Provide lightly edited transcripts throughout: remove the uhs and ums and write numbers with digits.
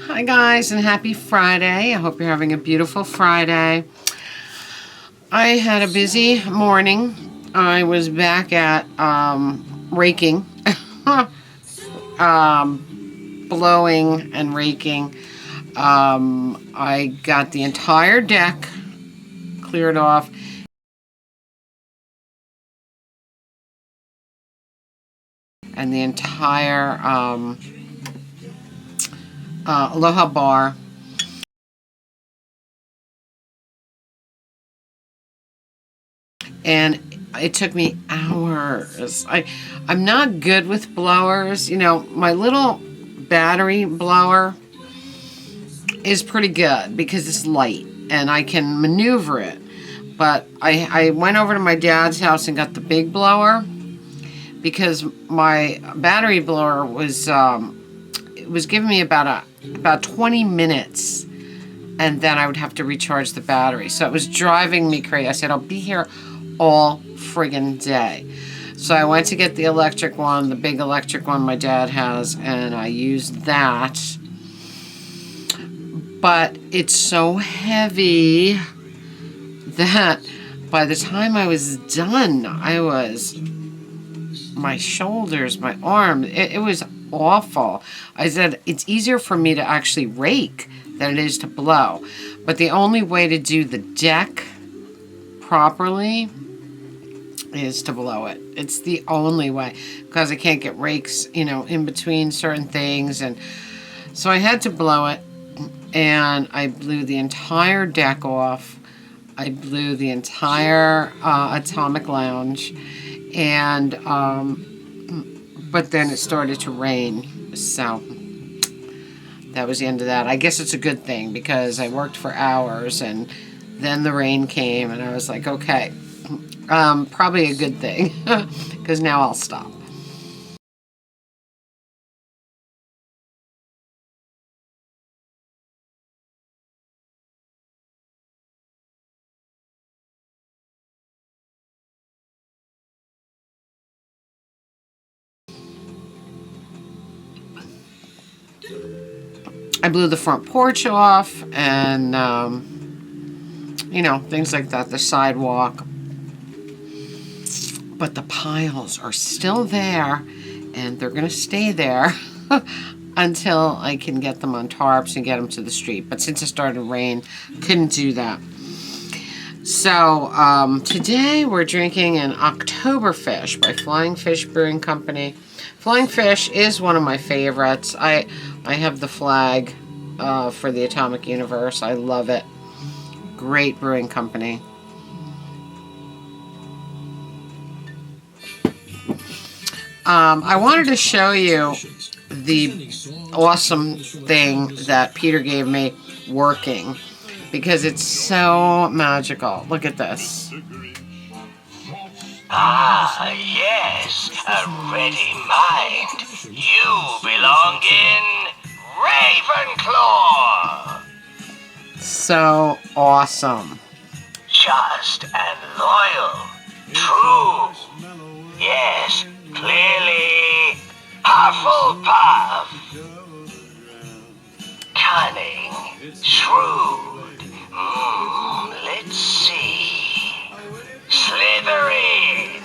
Hi guys, and happy Friday. I hope you're having a beautiful Friday. I had a busy morning. I was back at raking, blowing and raking. I got the entire deck cleared off and the entire Aloha bar. And it took me hours. I'm not good with blowers. You know, my little battery blower is pretty good because it's light and I can maneuver it. But I went over to my dad's house and got the big blower because my battery blower was it was giving me about 20 minutes, and then I would have to recharge the battery. So it was driving me crazy. I said, I'll be here all friggin' day. So I went to get the electric one, the big electric one my dad has, and I used that. But it's so heavy that by the time I was done, my shoulders, my arm, it was awful. I said, it's easier for me to actually rake than it is to blow. But the only way to do the deck properly is to blow it. It's the only way, because I can't get rakes, in between certain things. And so I had to blow it, and I blew the entire deck off. I blew the entire Atomic Lounge, and but then it started to rain, so that was the end of that. I guess it's a good thing because I worked for hours, and then the rain came, and I was like, okay, probably a good thing because now I'll stop. I blew the front porch off and, things like that, the sidewalk. But the piles are still there, and they're going to stay there until I can get them on tarps and get them to the street. But since it started to rain, couldn't do that. So today we're drinking an Oktoberfish by Flying Fish Brewing Company. Flying Fish is one of my favorites. I have the flag for the Atomic Universe. I love it. Great brewing company. I wanted to show you the awesome thing that Peter gave me working, because it's so magical. Look at this. Ah, yes, a ready mind. You belong in Ravenclaw. So awesome. Just and loyal. True. Yes, clearly. Hufflepuff. Cunning. Shrewd. Let's see. Slytherin.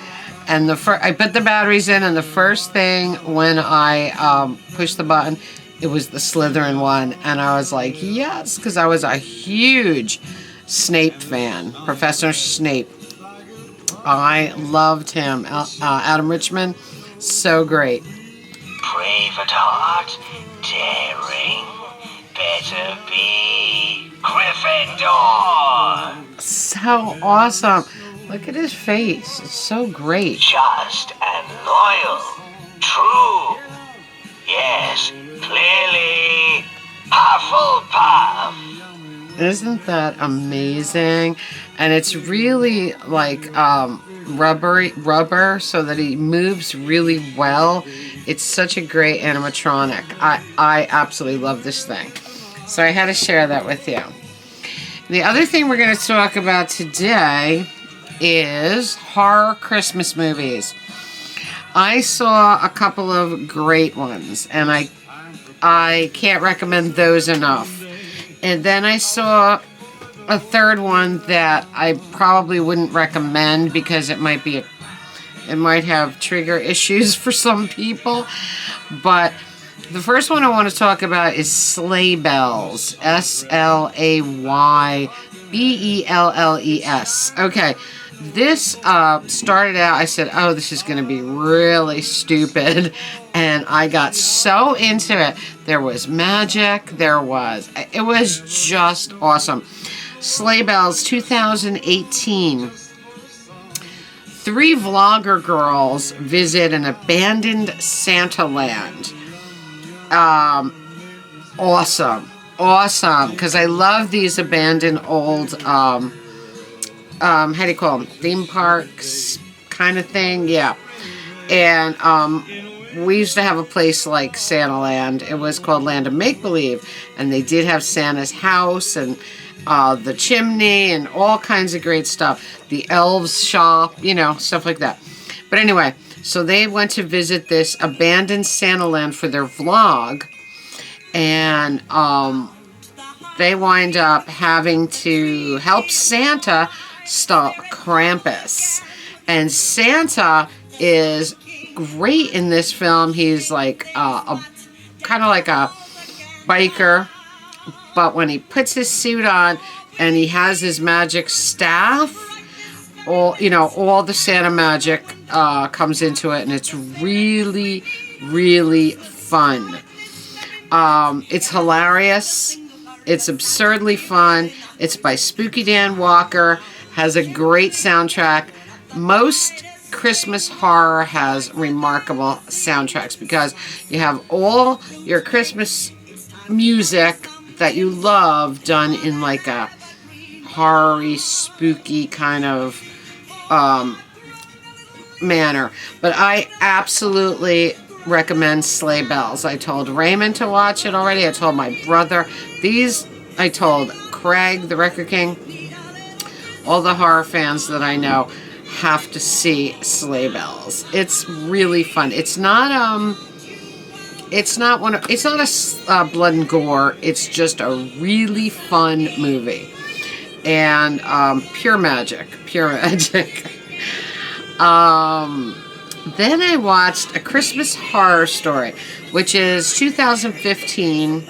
And I put the batteries in, and the first thing when I pushed the button, it was the Slytherin one, and I was like, yes, because I was a huge Snape fan, Professor Snape. I loved him. Adam Richmond, so great. Brave at heart, daring, better be Gryffindor. So awesome. Look at his face. It's so great. Just and loyal. True. Yes, clearly. Hufflepuff. Isn't that amazing? And it's really like rubber, so that he moves really well. It's such a great animatronic. I absolutely love this thing. So I had to share that with you. The other thing we're going to talk about today is horror Christmas movies. I saw a couple of great ones, and I I can't recommend those enough. And then I saw a third one that I probably wouldn't recommend because it might have trigger issues for some people. But the first one I want to talk about is Sleigh Bells. Slaybelles. Okay. This started out, I said, oh, this is going to be really stupid. And I got so into it. There was magic. It was just awesome. Sleigh Bells 2018. 3 vlogger girls visit an abandoned Santa land. Awesome. Because I love these abandoned old, how do you call them? Theme parks kind of thing. Yeah. And, we used to have a place like Santa Land. It was called Land of Make Believe. And they did have Santa's house and the chimney and all kinds of great stuff. The elves shop, stuff like that. But anyway, so they went to visit this abandoned Santa Land for their vlog. And they wind up having to help Santa stop Krampus. And Santa is great in this film. He's like kind of like a biker, but when he puts his suit on and he has his magic staff, all the Santa magic comes into it, and it's really, really fun. It's hilarious. It's absurdly fun. It's by Spooky Dan Walker. Has a great soundtrack. Most Christmas horror has remarkable soundtracks because you have all your Christmas music that you love done in like a horror-y, spooky kind of manner. But I absolutely recommend Sleigh Bells. I told Raymond to watch it already. I told my brother. I told Craig, the Record King. All the horror fans that I know have to see Sleigh Bells. It's really fun. It's not a blood and gore. It's just a really fun movie. And pure magic. Then I watched A Christmas Horror Story, which is 2015.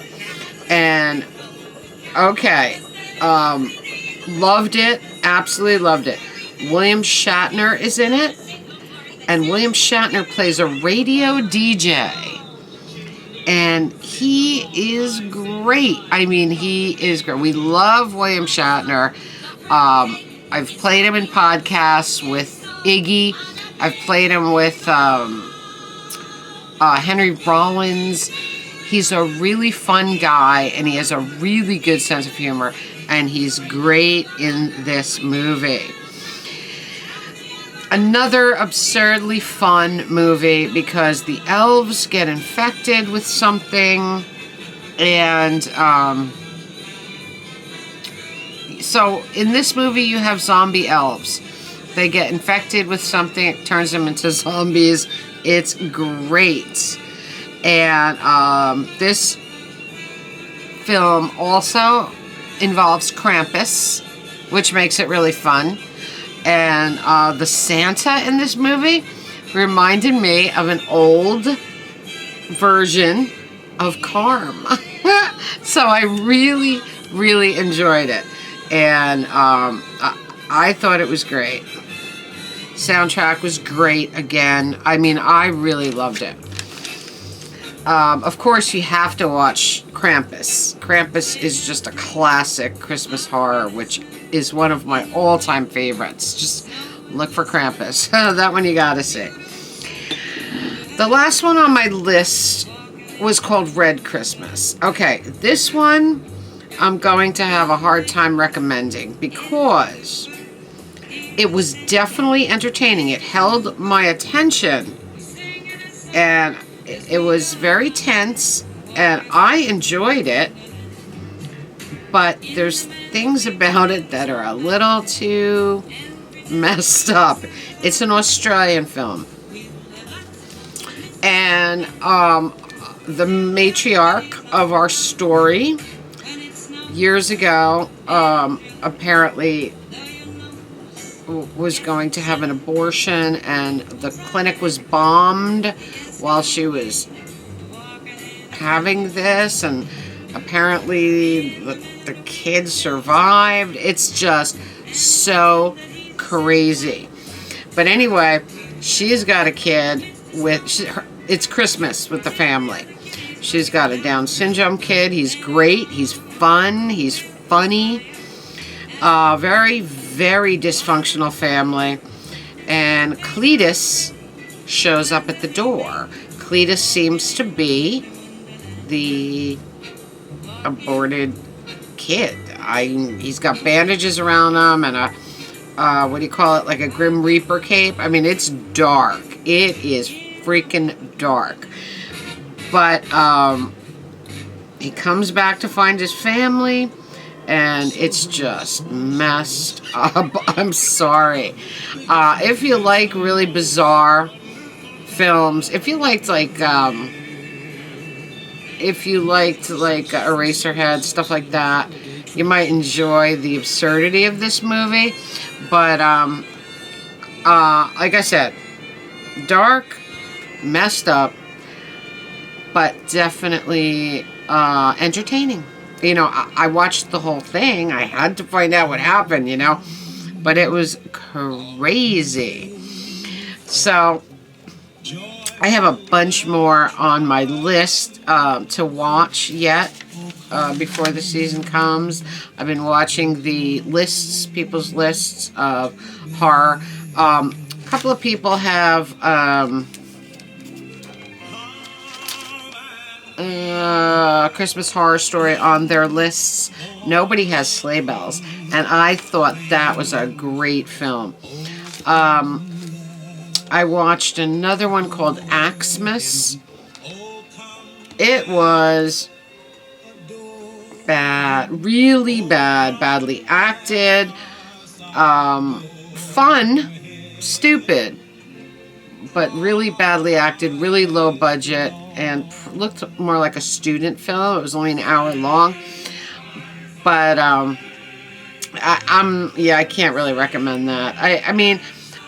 And okay, loved it. Absolutely loved it. William Shatner is in it, and William Shatner plays a radio DJ, and he is great. I mean, he is great. We love William Shatner. I've played him in podcasts with Iggy. I've played him with Henry Rollins. He's a really fun guy, and he has a really good sense of humor, and he's great in this movie. Another absurdly fun movie because the elves get infected with something, and so in this movie you have zombie elves. They get infected with something, it turns them into zombies. It's great. And this film also involves Krampus, which makes it really fun. And the Santa in this movie reminded me of an old version of Carm. So I really, really enjoyed it. And I thought it was great. Soundtrack was great again. I mean, I really loved it. Of course, you have to watch Krampus. Krampus is just a classic Christmas horror, which is one of my all-time favorites. Just look for Krampus. That one you gotta see. The last one on my list was called Red Christmas. Okay, this one I'm going to have a hard time recommending because it was definitely entertaining. It held my attention, and it was very tense, and I enjoyed it, but there's things about it that are a little too messed up. It's an Australian film, and the matriarch of our story years ago apparently was going to have an abortion, and the clinic was bombed while she was having this, and apparently the kid survived. It's just so crazy. But anyway, she's got a kid with, it's Christmas with the family. She's got a Down syndrome kid. He's great. He's fun. He's funny. Very, very dysfunctional family. And Cletus shows up at the door. Cletus seems to be the aborted kid. He's got bandages around him and a, what do you call it, like a Grim Reaper cape. I mean, it's dark. It is freaking dark. But he comes back to find his family, and it's just messed up. I'm sorry. If you like really bizarre films, if you liked like Eraserhead, stuff like that, you might enjoy the absurdity of this movie. But like I said, dark, messed up, but definitely entertaining. You know, I watched the whole thing. I had to find out what happened, you know, but it was crazy. So I have a bunch more on my list to watch yet before the season comes. I've been watching the lists, people's lists of horror. A couple of people have Christmas Horror Story on their lists. Nobody has Sleigh Bells, and I thought that was a great film. I watched another one called Axmas. It was bad, really bad, badly acted, fun, stupid, but really badly acted, really low budget, and looked more like a student film. It was only an hour long, but I can't really recommend that. I mean,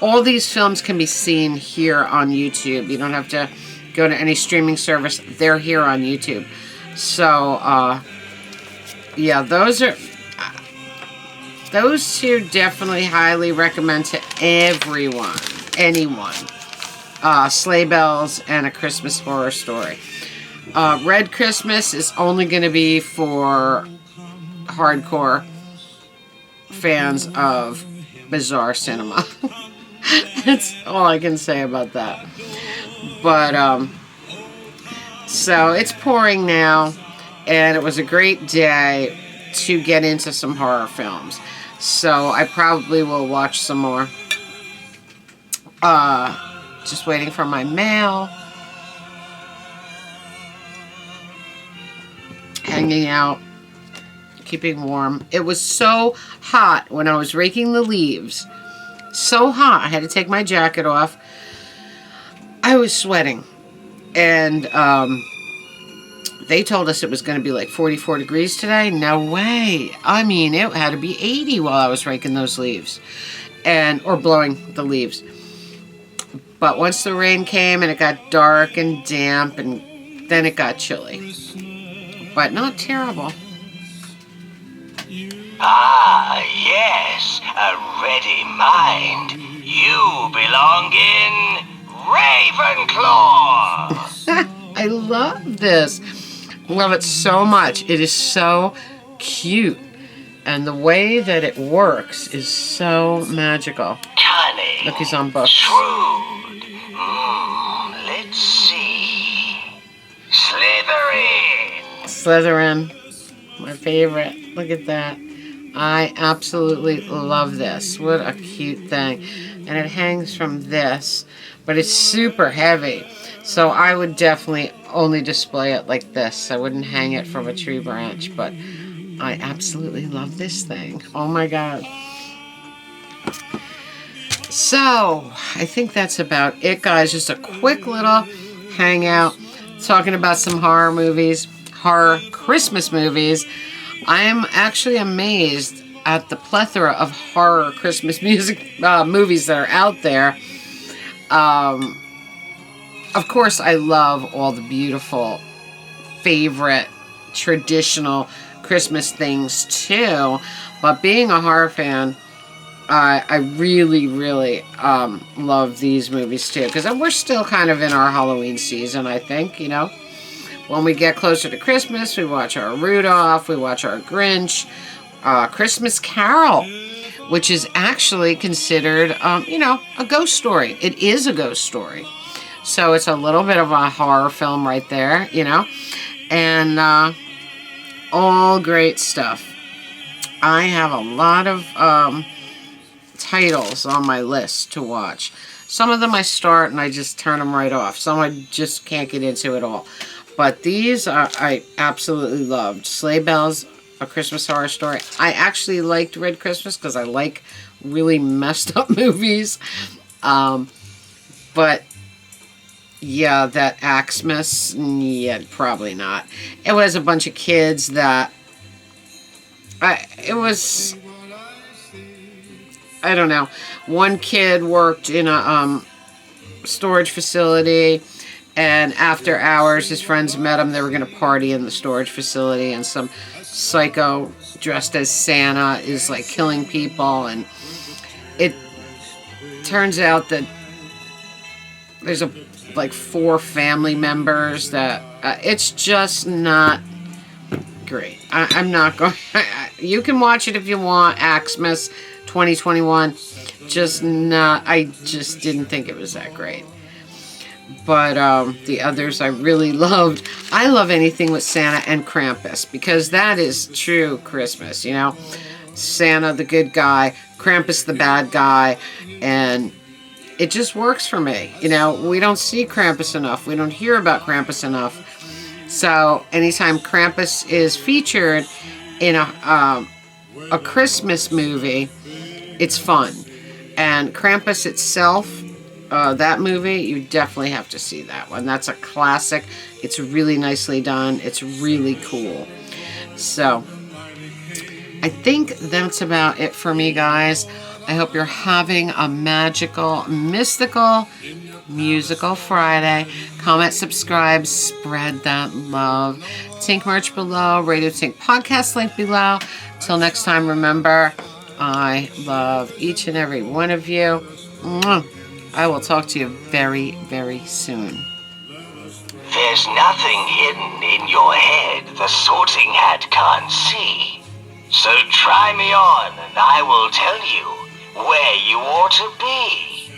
all these films can be seen here on YouTube. You don't have to go to any streaming service. They're here on YouTube. So, yeah, those two definitely highly recommend to everyone, anyone. Sleigh Bells and A Christmas Horror Story. Red Christmas is only going to be for hardcore fans of bizarre cinema. That's all I can say about that. But, so it's pouring now, and it was a great day to get into some horror films. So I probably will watch some more. Just waiting for my mail. Hanging out. Keeping warm. It was so hot when I was raking the leaves. So hot. I had to take my jacket off. I was sweating. And they told us it was going to be like 44 degrees today. No way. I mean, it had to be 80 while I was raking those leaves. Or blowing the leaves. But once the rain came and it got dark and damp, and then it got chilly. But not terrible. Ah, yes, a ready mind. You belong in Ravenclaw. I love this. Love it so much. It is so cute. And the way that it works is so magical. Cunning. Look, he's on books. Shrewd. Let's see. Slytherin. My favorite. Look at that. I absolutely love this. What a cute thing. And it hangs from this, but it's super heavy. So I would definitely only display it like this. I wouldn't hang it from a tree branch, but I absolutely love this thing. Oh my God. So, I think that's about it, guys. Just a quick little hangout. talking about some horror movies, horror Christmas movies, I am actually amazed at the plethora of horror Christmas movies that are out there. Of course, I love all the beautiful, favorite, traditional Christmas things too. But being a horror fan, I really, really love these movies too. Because we're still kind of in our Halloween season, I think, you know. When we get closer to Christmas, we watch our Rudolph, we watch our Grinch, Christmas Carol, which is actually considered, you know, a ghost story. It is a ghost story. So it's a little bit of a horror film right there, you know. And all great stuff. I have a lot of titles on my list to watch. Some of them I start and I just turn them right off. Some I just can't get into at all. But these I absolutely loved. Sleigh Bells, A Christmas Horror Story. I actually liked Red Christmas because I like really messed up movies. But yeah, that Xmas, yeah, probably not. It was a bunch of kids that I don't know. One kid worked in a storage facility, and after hours, his friends met him. They were going to party in the storage facility, and some psycho dressed as Santa is like killing people, and it turns out that there's like 4 family members that it's just not great. I'm not going. You can watch it if you want. Xmas 2021. Just not. I just didn't think it was that great. But the others I really loved. I love anything with Santa and Krampus because that is true Christmas, you know. Santa the good guy, Krampus the bad guy, and it just works for me. You know, we don't see Krampus enough. We don't hear about Krampus enough. So anytime Krampus is featured in a Christmas movie, it's fun. And Krampus itself, that movie, you definitely have to see that one. That's a classic. It's really nicely done. It's really cool. So, I think that's about it for me, guys. I hope you're having a magical, mystical, musical Friday. Comment, subscribe, spread that love. Tink merch below, Radio Tink podcast link below. Till next time, remember, I love each and every one of you. Mwah. I will talk to you very, very soon. There's nothing hidden in your head the sorting hat can't see. So try me on and I will tell you where you ought to be.